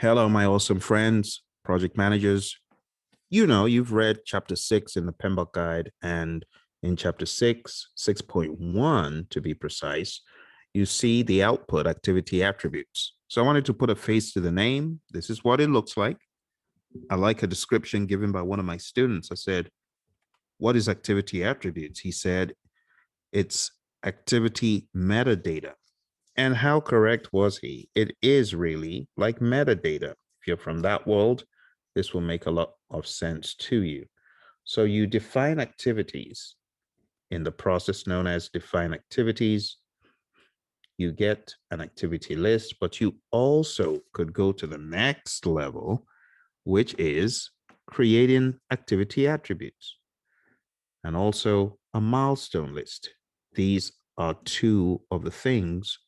Hello, my awesome friends, project managers. You know, you've read chapter 6 in the PMBOK guide, and in chapter 6, 6.1 to be precise, you see the output activity attributes. So I wanted to put a face to the name. This is what it looks like. I like a description given by one of my students. I said, what is activity attributes? He said, it's activity metadata. And how correct was he? It is really like metadata. If you're from that world, this will make a lot of sense to you. So you define activities in the process known as define activities. You get an activity list, but you also could go to the next level, which is creating activity attributes and also a milestone list. These are two of the things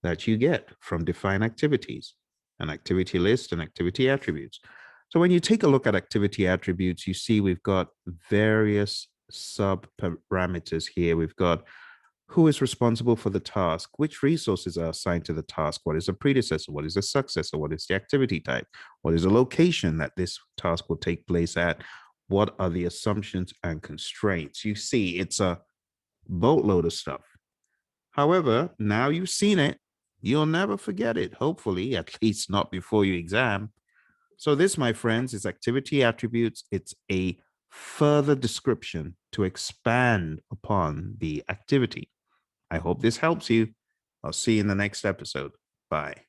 that you get from define activities, an activity list and activity attributes. So when you take a look at activity attributes, you see we've got various sub parameters here. We've got who is responsible for the task, which resources are assigned to the task, what is a predecessor, what is a successor, what is the activity type, what is the location that this task will take place at, what are the assumptions and constraints. You see, it's a boatload of stuff. However, now you've seen it, you'll never forget it, hopefully, at least not before your exam. So this, my friends, is activity attributes. It's a further description to expand upon the activity. I hope this helps you. I'll see you in the next episode. Bye.